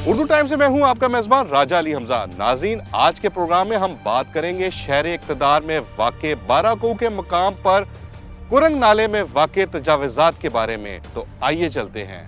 Urdu time سے میں ہوں آپ کا میزبان راجہ علی حمزہ۔ ناظرین، آج کے پروگرام میں ہم بات کریں گے شہر اقتدار میں واقع باراکوہ کے مقام پر کرنگ نالے میں واقع تجاوزات کے بارے میں۔ تو آئیے چلتے ہیں۔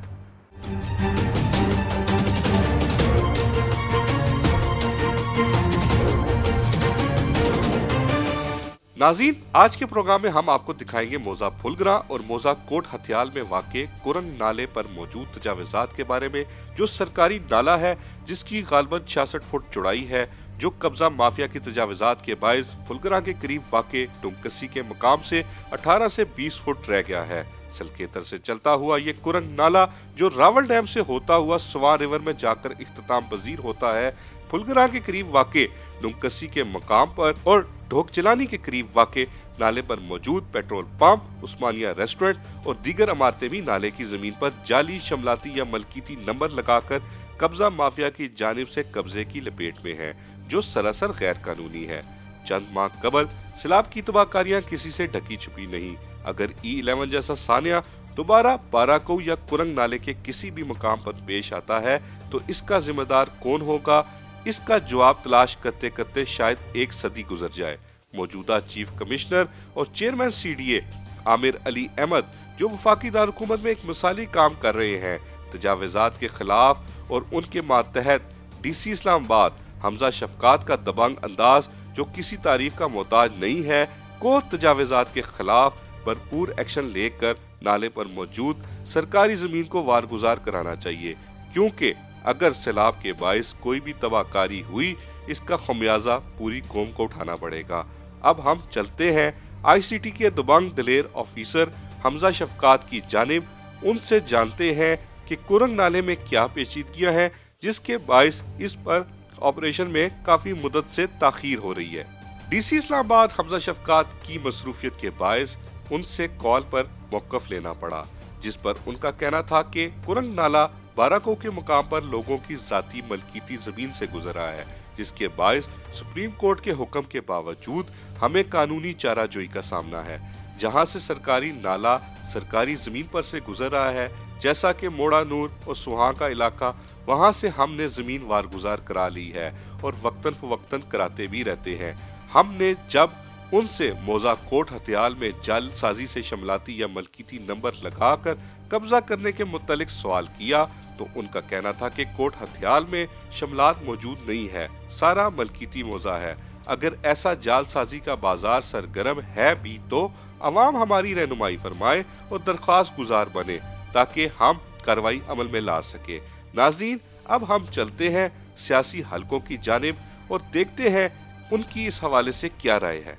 ناظرین، آج کے پروگرام میں ہم آپ کو دکھائیں گے موزہ پھلگراں اور موزہ کوٹ ہتھیال میں واقع کرنگ نالے پر موجود تجاوزات کے بارے میں، جو سرکاری نالہ ہے جس کی غالباً 66 فٹ چوڑائی ہے، جو قبضہ مافیا کی تجاوزات کے باعث پھلگراں کے قریب واقع ڈومکسی کے مقام سے 18 سے 20 فٹ رہ گیا ہے۔ سلکیتر سے چلتا ہوا یہ کرنگ نالہ جو راول ڈیم سے ہوتا ہوا سوان ریور میں جا کر اختتام پذیر ہوتا ہے، پھلگراں کے قریب واقع ڈومکسی کے مقام پر اور ڈھوک چلانی کے قریب واقع نالے پر موجود پیٹرول پمپ، عثمانیہ ریسٹورنٹ اور دیگر عمارتیں بھی نالے کی زمین پر جعلی شملاتی یا ملکیتی نمبر لگا کر قبضہ مافیا کی جانب سے قبضے کی لپیٹ میں ہیں، جو سراسر غیر قانونی ہے۔ چند ماہ قبل سیلاب کی تباہ کاریاں کسی سے ڈھکی چھپی نہیں۔ اگر E11 جیسا سانحہ دوبارہ باراکوہ یا کرنگ نالے کے کسی بھی مقام پر پیش آتا ہے تو اس کا ذمہ دار کون ہوگا؟ اس کا جواب تلاش کرتے کرتے شاید ایک صدی گزر جائے۔ موجودہ چیف کمشنر اور چیئرمین CDA عامر علی احمد، جو وفاقی دارالحکومت میں ایک مثالی کام کر رہے ہیں، تجاوزات کے خلاف اور ان کے ماتحت DC اسلام آباد حمزہ شفقات کا دبنگ انداز، جو کسی تعریف کا محتاج نہیں ہے، کو تجاوزات کے خلاف بھرپور ایکشن لے کر نالے پر موجود سرکاری زمین کو وارگزار کرانا چاہیے، کیونکہ اگر سیلاب کے باعث کوئی بھی تباہ کاری ہوئی، اس کا خمیازہ پوری قوم کو اٹھانا پڑے گا۔ اب ہم چلتے ہیں ICT کے دبنگ دلیر آفیسر حمزہ شفقات کی جانب، ان سے جانتے ہیں کہ کرنگ نالے میں کیا پیچیدگیاں ہیں جس کے باعث اس پر آپریشن میں کافی مدت سے تاخیر ہو رہی ہے۔ DC اسلام آباد حمزہ شفقات کی مصروفیت کے باعث ان سے کال پر موقف لینا پڑا، جس پر ان کا کہنا تھا کہ کرنگ نالہ باراکوہ کے مقام پر لوگوں کی ذاتی ملکیتی زمین سے گزر رہا ہے، جس کے باعث سپریم کورٹ کے حکم کے باوجود ہمیں قانونی چارہ جوئی کا سامنا ہے۔ جہاں سے سرکاری نالہ سرکاری زمین پر سے گزر رہا ہے، جیسا کہ موڑا نور اور سوہاں کا علاقہ، وہاں سے ہم نے زمین وارگزار کرا لی ہے اور وقتاً فوقتاً کراتے بھی رہتے ہیں۔ ہم نے جب ان سے موزہ کوٹ ہتھیال میں جعل سازی سے شملاتی یا ملکیتی نمبر لگا کر قبضہ کرنے کے متعلق سوال کیا تو ان کا کہنا تھا کہ کوٹ ہتھیال میں شملات موجود نہیں ہے، سارا ملکیتی موزہ ہے۔ اگر ایسا جعل سازی کا بازار سرگرم ہے بھی تو عوام ہماری رہنمائی فرمائے اور درخواست گزار بنے تاکہ ہم کارروائی عمل میں لا سکے۔ ناظرین، اب ہم چلتے ہیں سیاسی حلقوں کی جانب اور دیکھتے ہیں ان کی اس حوالے سے کیا رائے ہے۔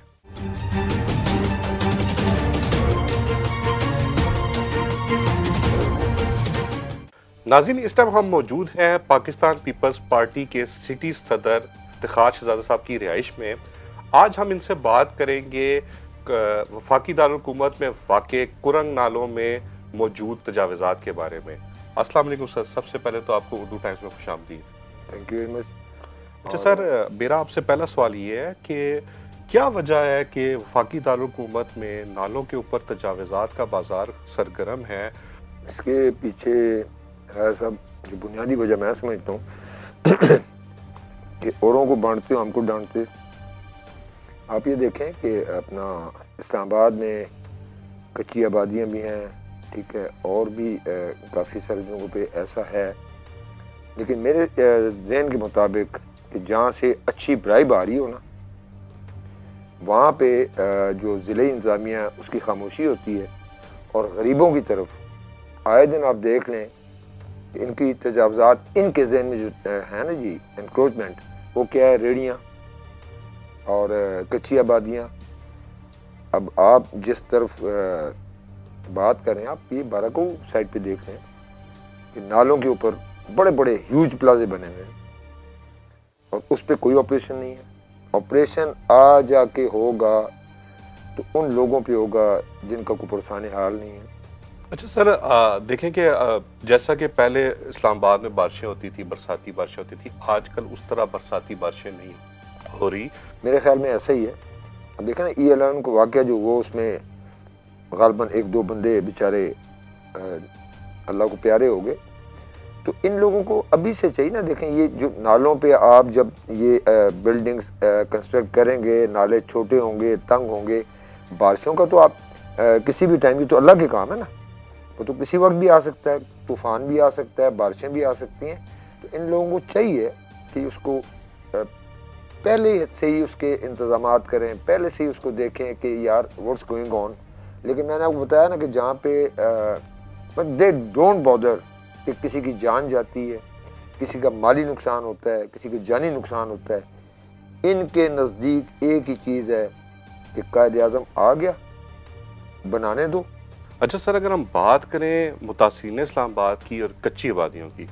ناظرین، اس ٹائم ہم موجود ہیں پاکستان پیپلز پارٹی کے سٹی صدر افتخار شہزادہ صاحب کی رہائش میں۔ آج ہم ان سے بات کریں گے وفاقی دارالحکومت میں واقع کرنگ نالوں میں موجود تجاوزات کے بارے میں۔ السلام علیکم سر، سب سے پہلے تو آپ کو اردو ٹائمز میں خوش آمدید۔ Thank you very much. اچھا سر، میرا آپ سے پہلا سوال یہ ہے کہ کیا وجہ ہے کہ وفاقی دارالحکومت میں نالوں کے اوپر تجاوزات کا بازار سرگرم ہے؟ اس کے پیچھے صاحب جو بنیادی وجہ میں سمجھتا ہوں کہ اوروں کو بانٹتے ہو ہم کو ڈانٹتے۔ آپ یہ دیکھیں کہ اپنا اسلام آباد میں کچی آبادیاں بھی ہیں، ٹھیک ہے، اور بھی کافی سارے جگہوں پہ ایسا ہے، لیکن میرے ذہن کے مطابق کہ جہاں سے اچھی برائب آ رہی ہو نا، وہاں پہ جو ضلعی انتظامیہ ہے اس کی خاموشی ہوتی ہے، اور غریبوں کی طرف آئے دن آپ دیکھ لیں کہ ان کی تجاوزات، ان کے ذہن میں جو ہے نا جی انکروچمنٹ، وہ کیا ہے؟ ریڑیاں اور کچی آبادیاں۔ اب آپ جس طرف بات کریں، آپ یہ باراکوہ سائڈ پہ دیکھ لیں کہ نالوں کے اوپر بڑے بڑے ہیوج پلازے بنے ہوئے ہیں اور اس پہ کوئی آپریشن نہیں ہے۔ آپریشن آ جا کے ہوگا تو ان لوگوں پہ ہوگا جن کا کوئی پرسان حال نہیں ہے۔ اچھا سر، دیکھیں کہ جیسا کہ پہلے اسلام آباد میں بارشیں ہوتی تھی، برساتی بارشیں ہوتی تھی، آج کل اس طرح برساتی بارشیں نہیں ہو رہی. میرے خیال میں ایسا ہی ہے. اب دیکھیں نا E11 کو واقعہ جو وہ اس میں غالباً ایک دو بندے بیچارے اللہ کو پیارے ہو گئے. تو ان لوگوں کو ابھی سے چاہیے نا. دیکھیں یہ جو نالوں پہ آپ جب یہ بلڈنگز کنسٹرکٹ کریں گے, نالے چھوٹے ہوں گے, تنگ ہوں گے, بارشوں کا تو آپ کسی بھی ٹائم کی تو اللہ کے کام ہے نا, وہ تو کسی وقت بھی آ سکتا ہے, طوفان بھی آ سکتا ہے, بارشیں بھی آ سکتی ہیں. تو ان لوگوں کو چاہیے کہ اس کو پہلے سے ہی اس کے انتظامات کریں, پہلے سے ہی اس کو دیکھیں کہ یار واٹس گوئنگ آن. لیکن میں نے آپ کو بتایا نا کہ جہاں پہ دے ڈونٹ بادر کہ کسی کی جان جاتی ہے, کسی کا مالی نقصان ہوتا ہے, کسی کا جانی نقصان ہوتا ہے, ان کے نزدیک ایک ہی چیز ہے کہ قائد اعظم آ گیا, بنانے دو. اچھا سر, اگر ہم بات کریں متاثرین اسلام آباد کی اور کچی آبادیوں کی,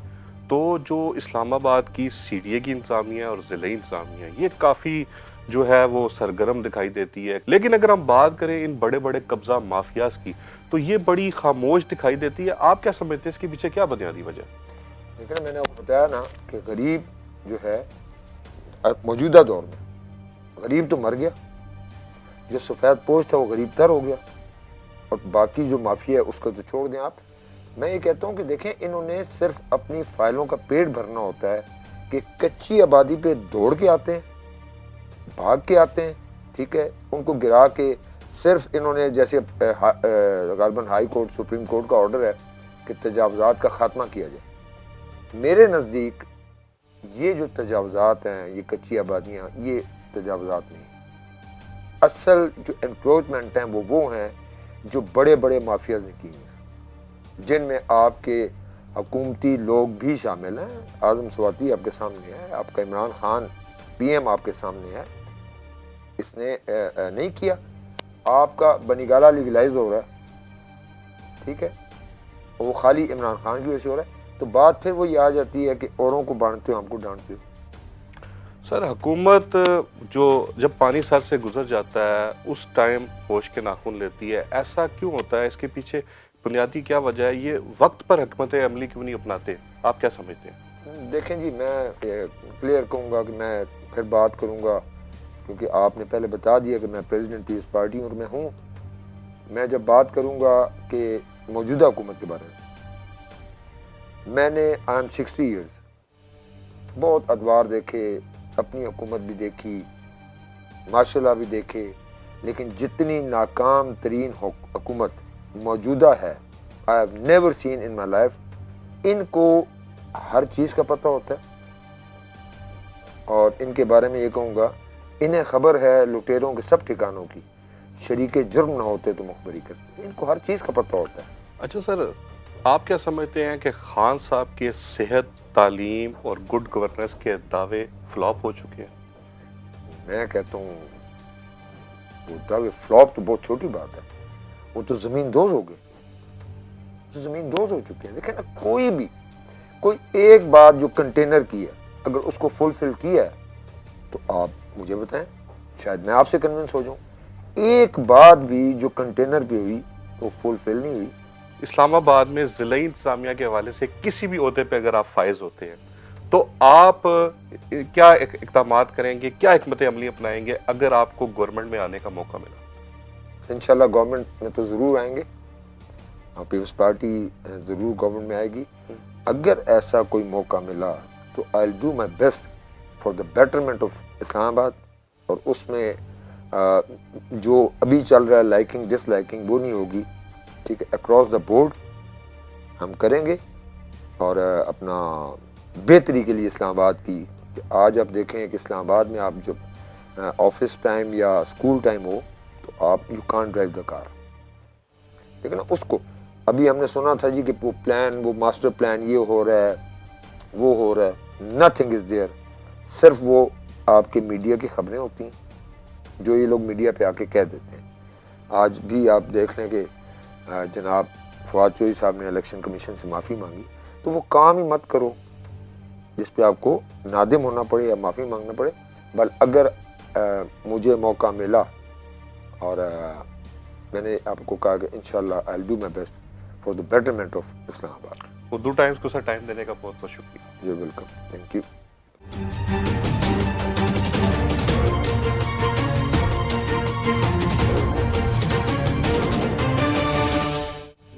تو جو اسلام آباد کی CDA کی انتظامیہ اور ضلعی انتظامیہ یہ کافی جو ہے وہ سرگرم دکھائی دیتی ہے. لیکن اگر ہم بات کریں ان بڑے بڑے قبضہ مافیاز کی تو یہ بڑی خاموش دکھائی دیتی ہے. آپ کیا سمجھتے ہیں اس کے پیچھے کیا بنیادی وجہ؟ لیکن میں نے آپ کو بتایا نا کہ غریب جو ہے موجودہ دور میں غریب تو مر گیا, جو سفید پوش تھا وہ غریب تر ہو گیا, اور باقی جو مافیا ہے اس کو تو چھوڑ دیں آپ. میں یہ کہتا ہوں کہ دیکھیں انہوں نے صرف اپنی فائلوں کا پیٹ بھرنا ہوتا ہے کہ کچی آبادی پہ دوڑ کے آتے ہیں, بھاگ کے آتے ہیں, ٹھیک ہے, ان کو گرا کے صرف انہوں نے جیسے غالباً ہائی کورٹ سپریم کورٹ کا آرڈر ہے کہ تجاوزات کا خاتمہ کیا جائے. میرے نزدیک یہ جو تجاوزات ہیں, یہ کچی آبادیاں, یہ تجاوزات نہیں. اصل جو انکروچمنٹ ہیں وہ ہیں جو بڑے بڑے مافیاز نے کی ہیں, جن میں آپ کے حکومتی لوگ بھی شامل ہیں. اعظم سواتی آپ کے سامنے ہے, آپ کا عمران خان PM آپ کے سامنے ہے, اس نے نہیں کیا. آپ کا بنی گالا لیگلائز ہو رہا ہے, ٹھیک ہے, وہ خالی عمران خان کی وجہ سے ہو رہا ہے. تو بات پھر وہ یہ آ جاتی ہے کہ اوروں کو بانٹتے ہو, ہم کو ڈانٹتے ہو. سر حکومت جو جب پانی سر سے گزر جاتا ہے اس ٹائم ہوش کے ناخن لیتی ہے, ایسا کیوں ہوتا ہے؟ اس کے پیچھے بنیادی کیا وجہ ہے؟ یہ وقت پر حکمت عملی کیوں نہیں اپناتے؟ آپ کیا سمجھتے ہیں؟ دیکھیں جی, میں کلیئر کہوں گا کہ میں پھر بات کروں گا, کیونکہ آپ نے پہلے بتا دیا کہ میں پریزیڈنٹ پیپلز پارٹی اور میں ہوں. میں جب بات کروں گا کہ موجودہ حکومت کے بارے میں نے آئی ایم 60 ایئرز بہت ادوار دیکھے, اپنی حکومت بھی دیکھی, ماشاءاللہ بھی دیکھے, لیکن جتنی ناکام ترین حکومت موجودہ ہے I have never seen in my life. ان کو ہر چیز کا پتہ ہوتا ہے, اور ان کے بارے میں یہ کہوں گا انہیں خبر ہے لٹیروں کے سب ٹھکانوں کی, شریک جرم نہ ہوتے تو مخبری کرتے. ان کو ہر چیز کا پتہ ہوتا ہے. اچھا سر, آپ کیا سمجھتے ہیں کہ خان صاحب کے صحت, تعلیم اور گڈ گورننس کے دعوے فلاپ ہو چکے ہیں؟ میں کہتا ہوں وہ دعوے فلاپ تو بہت چھوٹی بات ہے, وہ تو زمین دوز ہو گئے, زمین دوز ہو چکے ہیں. دیکھیں نا, کوئی ایک بات جو کنٹینر کی ہے اگر اس کو فلفل کیا ہے تو آپ مجھے بتائیں, شاید میں آپ سے کنونس ہو جاؤں. ایک بات بھی جو کنٹینر پہ ہوئی تو فلفل نہیں ہوئی. اسلام آباد میں ضلعی انتظامیہ کے حوالے سے کسی بھی عہدے پہ اگر آپ فائز ہوتے ہیں تو آپ کیا اقدامات کریں گے, کیا حکمت عملی اپنائیں گے اگر آپ کو گورنمنٹ میں آنے کا موقع ملا؟ انشاءاللہ گورنمنٹ میں تو ضرور آئیں گے, پیپلز پارٹی ضرور گورنمنٹ میں آئے گی. اگر ایسا کوئی موقع ملا تو I'll do my best for the betterment of اسلام آباد. اور اس میں جو ابھی چل رہا ہے لائکنگ ڈس لائکنگ وہ نہیں ہوگی, ٹھیک ہے, اکراس دا بورڈ ہم کریں گے. اور اپنا بہتری کے لیے اسلام آباد کی, آج آپ دیکھیں کہ اسلام آباد میں آپ جب آفس ٹائم یا اسکول ٹائم ہو تو آپ یو کانٹ ڈرائیو دا کار. لیکن اس کو ابھی ہم نے سنا تھا جی کہ وہ پلان, وہ ماسٹر پلان یہ ہو رہا ہے, وہ ہو رہا ہے, نتھنگ از دیئر. صرف وہ آپ کے میڈیا کی خبریں ہوتی ہیں جو یہ لوگ میڈیا پہ آ کے کہہ دیتے ہیں. آج بھی آپ دیکھ لیں کہ جناب فواد چوہدری صاحب نے الیکشن کمیشن سے معافی مانگی, تو وہ کام ہی مت کرو جس پہ آپ کو نادم ہونا پڑے یا معافی مانگنا پڑے. بل اگر مجھے موقع ملا اور میں نے آپ کو کہا کہ انشاءاللہ I'll do my best for the betterment of اسلام آباد. اردو ٹائمز کو سر ٹائم دینے کا بہت بہت شکریہ. جی ویلکم, تھینک یو.